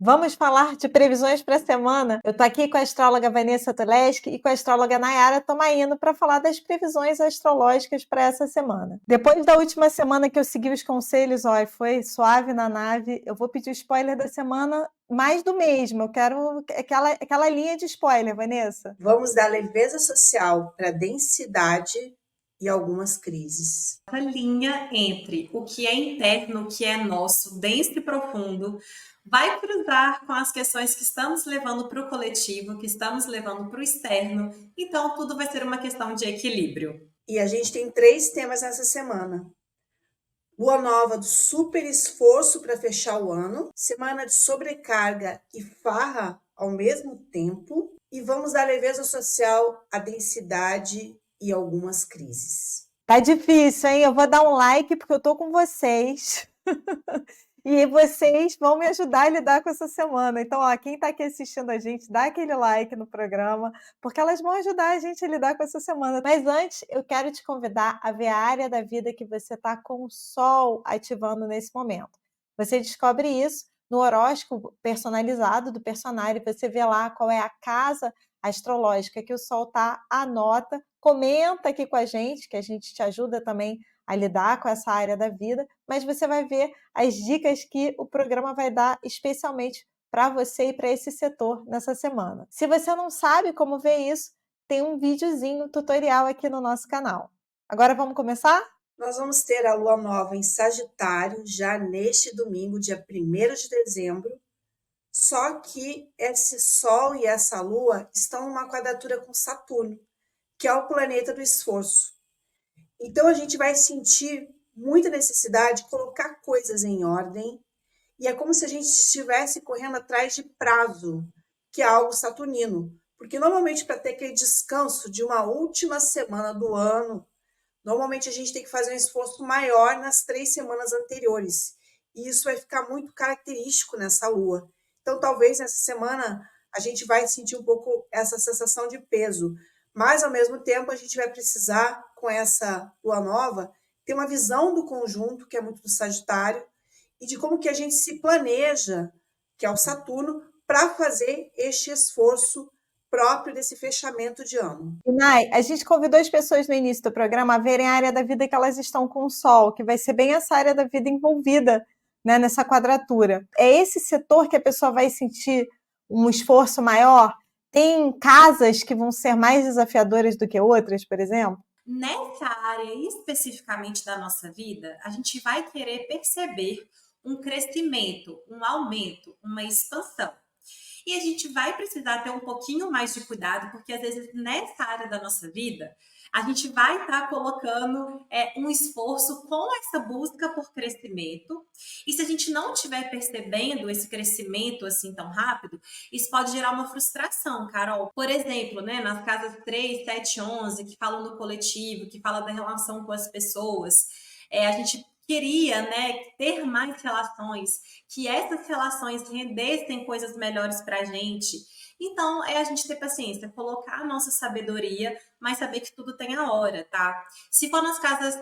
Vamos falar de previsões para a semana? Eu tô aqui com a astróloga Vanessa Tuleski e com a astróloga Nayara Tomaino para falar das previsões astrológicas para essa semana. Depois da última semana que eu segui os conselhos, ó, e foi suave na nave, eu vou pedir o spoiler da semana mais do mesmo. Eu quero aquela linha de spoiler, Vanessa. Vamos dar leveza social para densidade e algumas crises. A linha entre o que é interno, o que é nosso, denso e profundo, vai cruzar com as questões que estamos levando para o coletivo, que estamos levando para o externo. Então, tudo vai ser uma questão de equilíbrio. E a gente tem 3 temas nessa semana. Lua nova do super esforço para fechar o ano, semana de sobrecarga e farra ao mesmo tempo, e vamos dar leveza social, a densidade e algumas crises. Tá difícil, hein? Eu vou dar um like porque eu tô com vocês. E vocês vão me ajudar a lidar com essa semana. Então, ó, quem está aqui assistindo a gente, dá aquele like no programa, porque elas vão ajudar a gente a lidar com essa semana. Mas antes, eu quero te convidar a ver a área da vida que você está com o Sol ativando nesse momento. Você descobre isso no horóscopo personalizado do Personare. Você vê lá qual é a casa astrológica que o Sol está, anota, comenta aqui com a gente, que a gente te ajuda também a lidar com essa área da vida, mas você vai ver as dicas que o programa vai dar especialmente para você e para esse setor nessa semana. Se você não sabe como ver isso, tem um videozinho tutorial aqui no nosso canal. Agora vamos começar? Nós vamos ter a lua nova em Sagitário já neste domingo, dia 1º de dezembro, só que esse Sol e essa lua estão numa quadratura com Saturno, que é o planeta do esforço. Então a gente vai sentir muita necessidade de colocar coisas em ordem, e é como se a gente estivesse correndo atrás de prazo, que é algo saturnino. Porque normalmente para ter aquele descanso de uma última semana do ano, normalmente a gente tem que fazer um esforço maior nas 3 semanas anteriores. E isso vai ficar muito característico nessa lua. Então talvez nessa semana a gente vai sentir um pouco essa sensação de peso, mas ao mesmo tempo a gente vai precisar, com essa lua nova, ter uma visão do conjunto, que é muito do Sagitário, e de como que a gente se planeja, que é o Saturno, para fazer este esforço próprio desse fechamento de ano. Nai, a gente convidou as pessoas no início do programa a verem a área da vida que elas estão com o Sol, que vai ser bem essa área da vida envolvida, né, nessa quadratura. É esse setor que a pessoa vai sentir um esforço maior? Tem casas que vão ser mais desafiadoras do que outras, por exemplo? Nessa área especificamente da nossa vida, a gente vai querer perceber um crescimento, um aumento, uma expansão. E a gente vai precisar ter um pouquinho mais de cuidado, porque às vezes nessa área da nossa vida, a gente vai estar colocando um esforço com essa busca por crescimento. E se a gente não estiver percebendo esse crescimento assim tão rápido, isso pode gerar uma frustração, Carol. Por exemplo, né, nas casas 3, 7, 11, que falam do coletivo, que falam da relação com as pessoas, a gente queria, né, ter mais relações, que essas relações rendessem coisas melhores para a gente. Então, é a gente ter paciência, colocar a nossa sabedoria, mas saber que tudo tem a hora, tá? Se for nas casas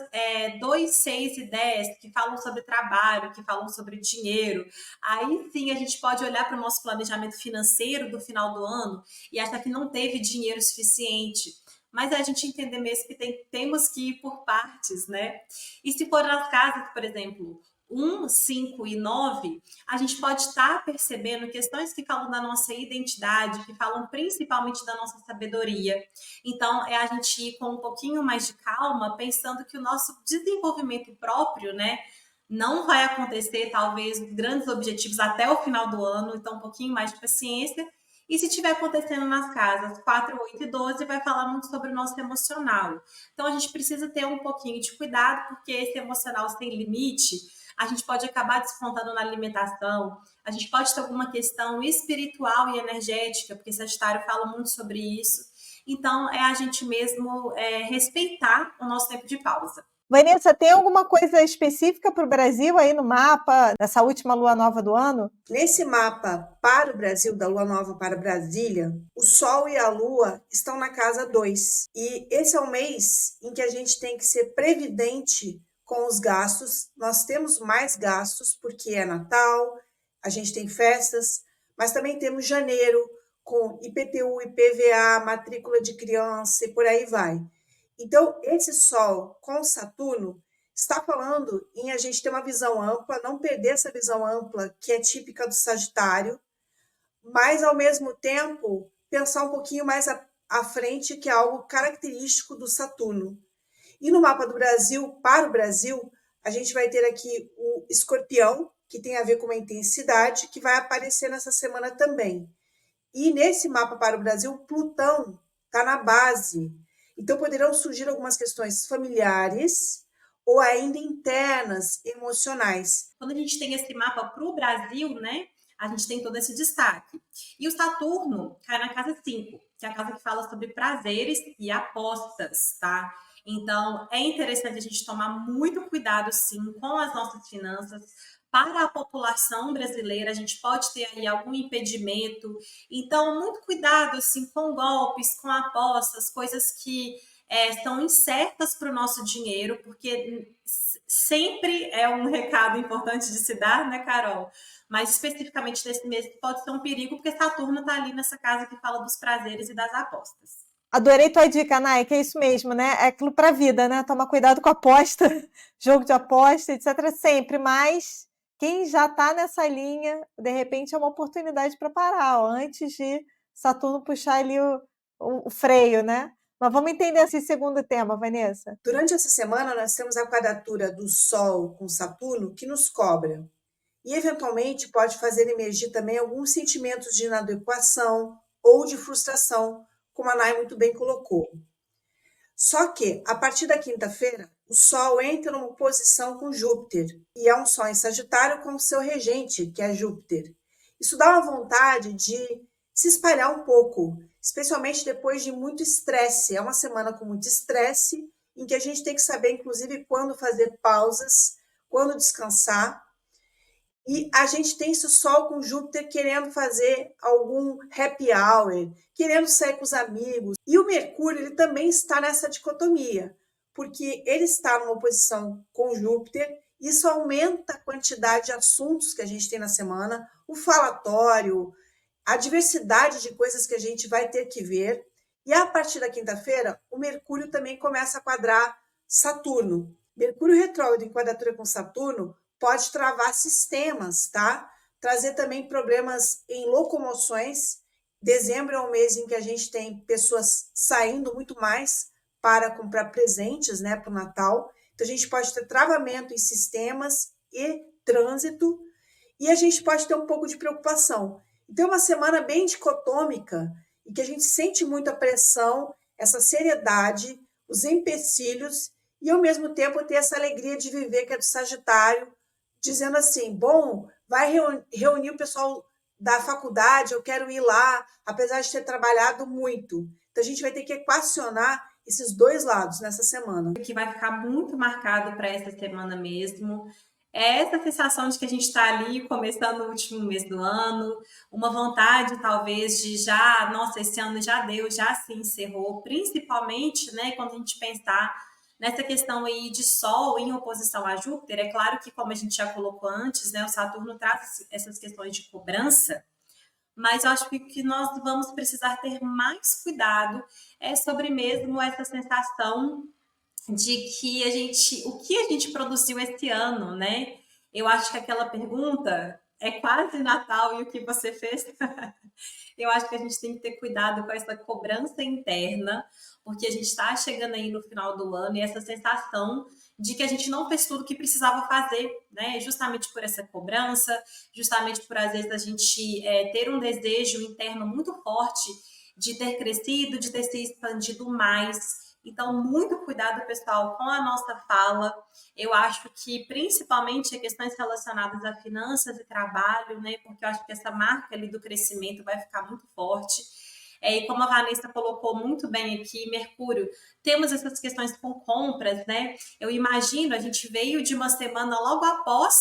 2, 6 e 10, que falam sobre trabalho, que falam sobre dinheiro, aí sim a gente pode olhar para o nosso planejamento financeiro do final do ano e achar que não teve dinheiro suficiente. Mas a gente entender mesmo que temos que ir por partes, né? E se for nas casas, por exemplo, 1, 5 e 9, a gente pode estar percebendo questões que falam da nossa identidade, que falam principalmente da nossa sabedoria. Então, é a gente ir com um pouquinho mais de calma, pensando que o nosso desenvolvimento próprio, né, não vai acontecer, talvez, grandes objetivos até o final do ano, então um pouquinho mais de paciência. E se estiver acontecendo nas casas 4, 8 e 12, vai falar muito sobre o nosso emocional. Então, a gente precisa ter um pouquinho de cuidado, porque esse emocional sem limite, a gente pode acabar descontando na alimentação, a gente pode ter alguma questão espiritual e energética, porque Sagitário fala muito sobre isso. Então, é a gente mesmo respeitar o nosso tempo de pausa. Vanessa, tem alguma coisa específica para o Brasil aí no mapa, nessa última lua nova do ano? Nesse mapa para o Brasil, da lua nova para Brasília, o Sol e a Lua estão na casa 2. E esse é o mês em que a gente tem que ser previdente com os gastos. Nós temos mais gastos porque é Natal, a gente tem festas, mas também temos janeiro com IPTU, IPVA, matrícula de criança e por aí vai. Então, esse Sol com Saturno está falando em a gente ter uma visão ampla, não perder essa visão ampla que é típica do Sagitário, mas, ao mesmo tempo, pensar um pouquinho mais à frente, que é algo característico do Saturno. E no mapa do Brasil, para o Brasil, a gente vai ter aqui o Escorpião, que tem a ver com uma intensidade, que vai aparecer nessa semana também. E nesse mapa para o Brasil, Plutão está na base. Então, poderão surgir algumas questões familiares ou ainda internas, emocionais. Quando a gente tem esse mapa para o Brasil, né, a gente tem todo esse destaque. E o Saturno cai na casa 5, que é a casa que fala sobre prazeres e apostas, tá? Então, é interessante a gente tomar muito cuidado, sim, com as nossas finanças. Para a população brasileira, a gente pode ter aí algum impedimento. Então, muito cuidado, assim, com golpes, com apostas, coisas que são incertas para o nosso dinheiro, porque sempre é um recado importante de se dar, né, Carol? Mas especificamente nesse mês pode ser um perigo, porque Saturno está ali nessa casa que fala dos prazeres e das apostas. Adorei tua dica, Nai, que é isso mesmo, né? É aquilo para a vida, né? Tomar cuidado com a aposta, jogo de aposta, etc. Sempre, mas quem já está nessa linha, de repente é uma oportunidade para parar, ó, antes de Saturno puxar ali o freio, né? Mas vamos entender esse segundo tema, Vanessa. Durante essa semana, nós temos a quadratura do Sol com Saturno que nos cobra. E, eventualmente, pode fazer emergir também alguns sentimentos de inadequação ou de frustração, como a Nai muito bem colocou. Só que, a partir da quinta-feira, o Sol entra numa oposição com Júpiter, e é um Sol em Sagitário com o seu regente, que é Júpiter. Isso dá uma vontade de se espalhar um pouco, especialmente depois de muito estresse. É uma semana com muito estresse, em que a gente tem que saber, inclusive, quando fazer pausas, quando descansar. E a gente tem esse Sol com Júpiter querendo fazer algum happy hour, querendo sair com os amigos. E o Mercúrio, ele também está nessa dicotomia, porque ele está numa oposição com Júpiter, isso aumenta a quantidade de assuntos que a gente tem na semana, o falatório, a diversidade de coisas que a gente vai ter que ver. E a partir da quinta-feira, o Mercúrio também começa a quadrar Saturno. Mercúrio retrógrado em quadratura com Saturno pode travar sistemas, tá? Trazer também problemas em locomoções. Dezembro é um mês em que a gente tem pessoas saindo muito mais para comprar presentes, né, para o Natal. Então, a gente pode ter travamento em sistemas e trânsito, e a gente pode ter um pouco de preocupação. Então, é uma semana bem dicotômica, em que a gente sente muito a pressão, essa seriedade, os empecilhos, e ao mesmo tempo ter essa alegria de viver, que é do Sagitário, dizendo assim, bom, vai reunir o pessoal da faculdade, eu quero ir lá, apesar de ter trabalhado muito. Então, a gente vai ter que equacionar esses dois lados nessa semana. O que vai ficar muito marcado para essa semana mesmo é essa sensação de que a gente está ali começando o último mês do ano, uma vontade talvez de já, nossa, esse ano já deu, já se encerrou, principalmente, né, quando a gente pensar nessa questão aí de Sol em oposição a Júpiter. É claro que, como a gente já colocou antes, né, o Saturno traz essas questões de cobrança, mas eu acho que o que nós vamos precisar ter mais cuidado é sobre mesmo essa sensação de que o que a gente produziu esse ano, né? Eu acho que aquela pergunta é quase Natal e o que você fez? Eu acho que a gente tem que ter cuidado com essa cobrança interna, porque a gente está chegando aí no final do ano e essa sensação de que a gente não fez tudo o que precisava fazer, né? Justamente por essa cobrança, justamente por às vezes a gente ter um desejo interno muito forte de ter crescido, de ter se expandido mais. Então, muito cuidado, pessoal, com a nossa fala. Eu acho que, principalmente, questões relacionadas a finanças e trabalho, né? Porque eu acho que essa marca ali do crescimento vai ficar muito forte. E como a Vanessa colocou muito bem aqui, Mercúrio, temos essas questões com compras, né? Eu imagino, a gente veio de uma semana logo após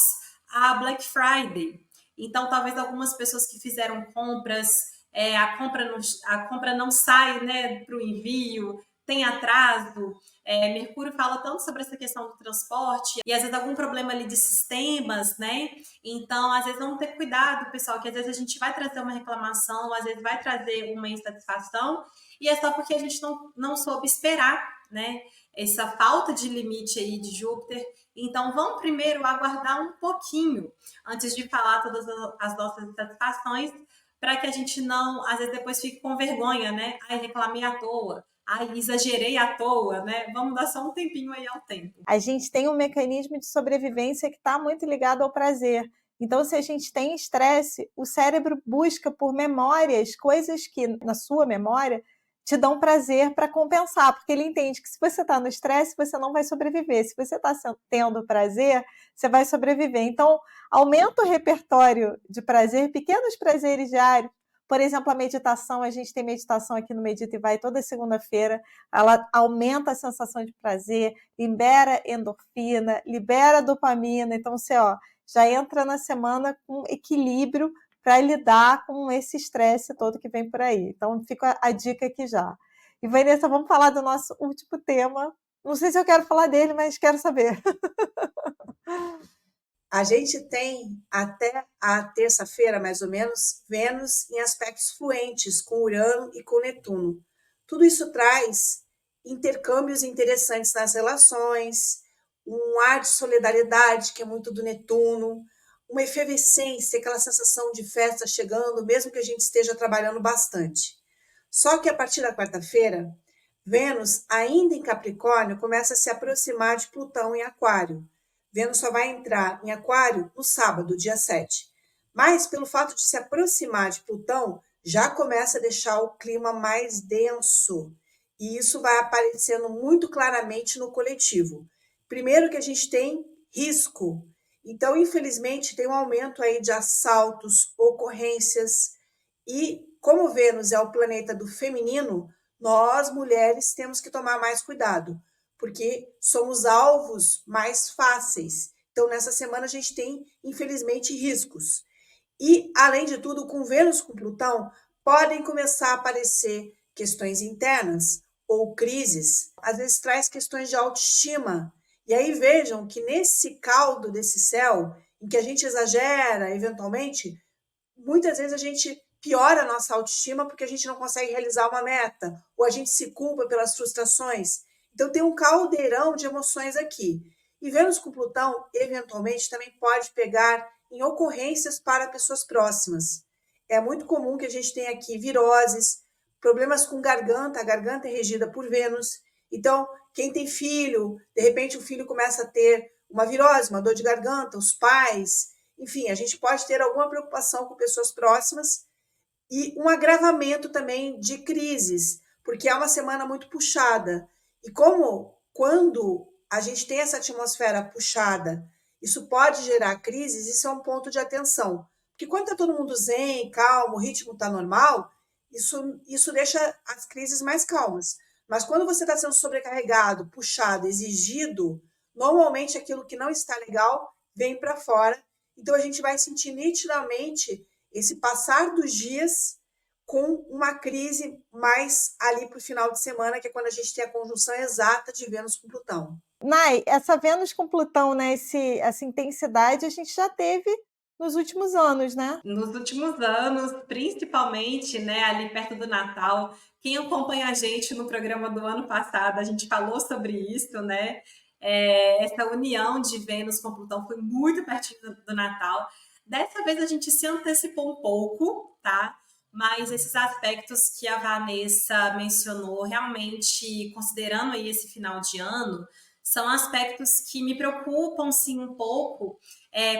a Black Friday. Então, talvez algumas pessoas que fizeram compras, a compra não sai, né, para o envio, tem atraso. Mercúrio fala tanto sobre essa questão do transporte e às vezes algum problema ali de sistemas, né? Então, às vezes vamos ter cuidado, pessoal, que às vezes a gente vai trazer uma reclamação, às vezes vai trazer uma insatisfação e é só porque a gente não soube esperar, né? Essa falta de limite aí de Júpiter. Então, vamos primeiro aguardar um pouquinho antes de falar todas as nossas insatisfações, para que a gente não, às vezes, depois fique com vergonha, né? Ai, reclamei à toa. Ai, exagerei à toa, né? Vamos dar só um tempinho aí ao tempo. A gente tem um mecanismo de sobrevivência que está muito ligado ao prazer. Então, se a gente tem estresse, o cérebro busca por memórias, coisas que na sua memória te dão prazer para compensar, porque ele entende que se você está no estresse, você não vai sobreviver. Se você está tendo prazer, você vai sobreviver. Então, aumenta o repertório de prazer, pequenos prazeres diários. Por exemplo, a meditação, a gente tem meditação aqui no Medita e Vai toda segunda-feira, ela aumenta a sensação de prazer, libera endorfina, libera dopamina, então você já entra na semana com equilíbrio para lidar com esse estresse todo que vem por aí. Então fica a dica aqui já. E Vanessa, vamos falar do nosso último tema. Não sei se eu quero falar dele, mas quero saber. A gente tem até a terça-feira, mais ou menos, Vênus em aspectos fluentes com Urano e com Netuno. Tudo isso traz intercâmbios interessantes nas relações, um ar de solidariedade, que é muito do Netuno, uma efervescência, aquela sensação de festa chegando, mesmo que a gente esteja trabalhando bastante. Só que a partir da quarta-feira, Vênus, ainda em Capricórnio, começa a se aproximar de Plutão em Aquário. Vênus só vai entrar em Aquário no sábado, dia 7. Mas, pelo fato de se aproximar de Plutão, já começa a deixar o clima mais denso. E isso vai aparecendo muito claramente no coletivo. Primeiro que a gente tem risco. Então, infelizmente, tem um aumento aí de assaltos, ocorrências. E, como Vênus é o planeta do feminino, nós, mulheres, temos que tomar mais cuidado, porque somos alvos mais fáceis. Então, nessa semana, a gente tem, infelizmente, riscos. E, além de tudo, com Vênus com Plutão, podem começar a aparecer questões internas ou crises. Às vezes traz questões de autoestima. E aí vejam que nesse caldo desse céu, em que a gente exagera, eventualmente, muitas vezes a gente piora a nossa autoestima porque a gente não consegue realizar uma meta, ou a gente se culpa pelas frustrações. Então tem um caldeirão de emoções aqui. E Vênus com Plutão, eventualmente, também pode pegar em ocorrências para pessoas próximas. É muito comum que a gente tenha aqui viroses, problemas com garganta, a garganta é regida por Vênus. Então, quem tem filho, de repente o filho começa a ter uma virose, uma dor de garganta, os pais, enfim, a gente pode ter alguma preocupação com pessoas próximas e um agravamento também de crises, porque é uma semana muito puxada. E quando a gente tem essa atmosfera puxada, isso pode gerar crises, isso é um ponto de atenção. Porque quando está todo mundo zen, calmo, o ritmo está normal, isso deixa as crises mais calmas. Mas quando você está sendo sobrecarregado, puxado, exigido, normalmente aquilo que não está legal vem para fora. Então a gente vai sentir nitidamente esse passar dos dias com uma crise mais ali para o final de semana, que é quando a gente tem a conjunção exata de Vênus com Plutão. Nai, essa Vênus com Plutão, né, essa intensidade a gente já teve nos últimos anos, né? Nos últimos anos, principalmente, né, ali perto do Natal. Quem acompanha a gente no programa do ano passado, a gente falou sobre isso, né? Essa união de Vênus com Plutão foi muito pertinho do Natal. Dessa vez a gente se antecipou um pouco, tá? Mas esses aspectos que a Vanessa mencionou, realmente considerando aí esse final de ano, são aspectos que me preocupam, sim, um pouco.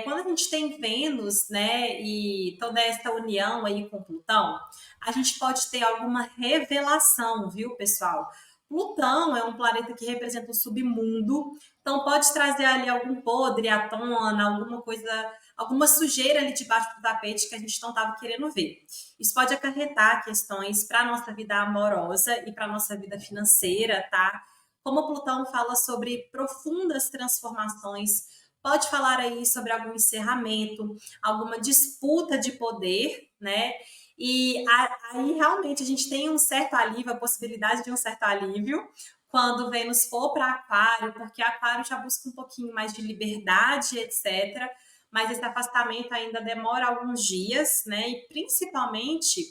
Quando a gente tem Vênus, né, e toda essa união aí com Plutão, a gente pode ter alguma revelação, viu, pessoal? Plutão é um planeta que representa o submundo, então pode trazer ali algum podre à tona, alguma coisa, alguma sujeira ali debaixo do tapete que a gente não estava querendo ver. Isso pode acarretar questões para a nossa vida amorosa e para a nossa vida financeira, tá? Como Plutão fala sobre profundas transformações, pode falar aí sobre algum encerramento, alguma disputa de poder, né? E aí realmente a gente tem um certo alívio, a possibilidade de um certo alívio quando Vênus for para Aquário, porque Aquário já busca um pouquinho mais de liberdade, etc. Mas esse afastamento ainda demora alguns dias, né? E principalmente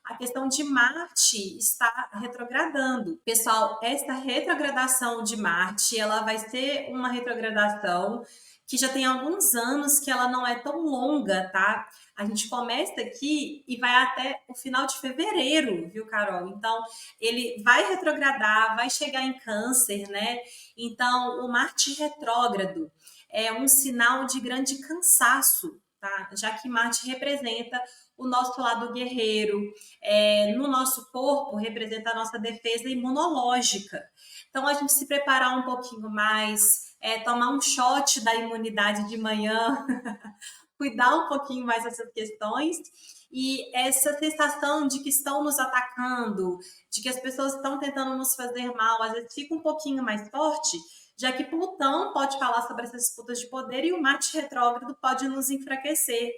a questão de Marte está retrogradando. Pessoal, esta retrogradação de Marte, ela vai ser uma retrogradação que já tem alguns anos que ela não é tão longa, tá? A gente começa aqui e vai até o final de fevereiro, viu, Carol? Então, ele vai retrogradar, vai chegar em Câncer, né? Então, o Marte retrógrado é um sinal de grande cansaço, tá? Já que Marte representa o nosso lado guerreiro, no nosso corpo representa a nossa defesa imunológica. Então, a gente se preparar um pouquinho mais, tomar um shot da imunidade de manhã, cuidar um pouquinho mais dessas questões. E essa sensação de que estão nos atacando, de que as pessoas estão tentando nos fazer mal, às vezes fica um pouquinho mais forte, já que Plutão pode falar sobre essas disputas de poder e o Marte retrógrado pode nos enfraquecer.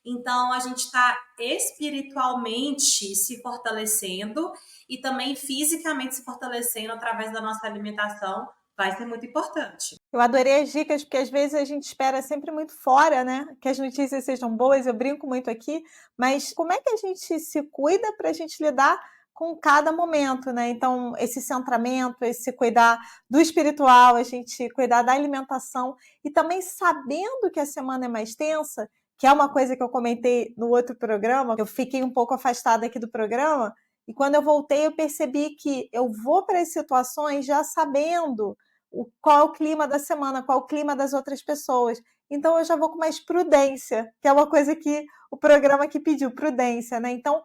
Então, a gente está espiritualmente se fortalecendo e também fisicamente se fortalecendo através da nossa alimentação, vai ser muito importante. Eu adorei as dicas, porque às vezes a gente espera sempre muito fora, né? Que as notícias sejam boas, eu brinco muito aqui, mas como é que a gente se cuida para a gente lidar com cada momento, né? Então, esse centramento, esse cuidar do espiritual, a gente cuidar da alimentação e também sabendo que a semana é mais tensa, que é uma coisa que eu comentei no outro programa, eu fiquei um pouco afastada aqui do programa, e quando eu voltei eu percebi que eu vou para as situações já sabendo qual é o clima da semana, qual é o clima das outras pessoas. Então eu já vou com mais prudência, que é uma coisa que o programa aqui pediu, prudência, né? Então,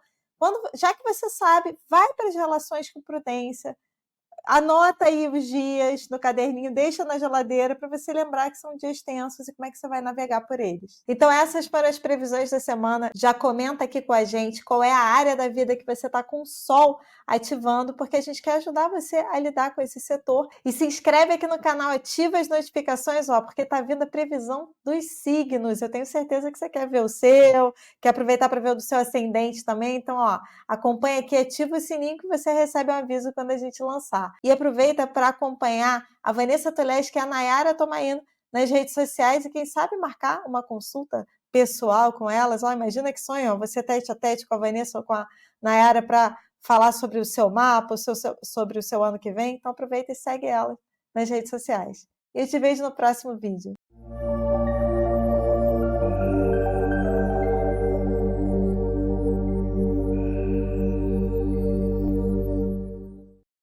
já que você sabe, vai para as relações com prudência, anota aí os dias no caderninho, deixa na geladeira para você lembrar que são dias tensos e como é que você vai navegar por eles. Então, essas foram as previsões da semana. Já comenta aqui com a gente qual é a área da vida que você está com o Sol ativando, porque a gente quer ajudar você a lidar com esse setor. E se inscreve aqui no canal, ativa as notificações, porque está vindo a previsão dos signos. Eu tenho certeza que você quer ver o seu, quer aproveitar para ver o do seu ascendente também. Então, acompanha aqui, ativa o sininho que você recebe um aviso quando a gente lançar. E aproveita para acompanhar a Vanessa Toleschi e a Nayara Tomaino nas redes sociais e quem sabe marcar uma consulta pessoal com elas. Imagina que sonho, você tete a tete com a Vanessa ou com a Nayara para falar sobre o seu mapa, sobre o seu ano que vem. Então aproveita e segue elas nas redes sociais. E eu te vejo no próximo vídeo.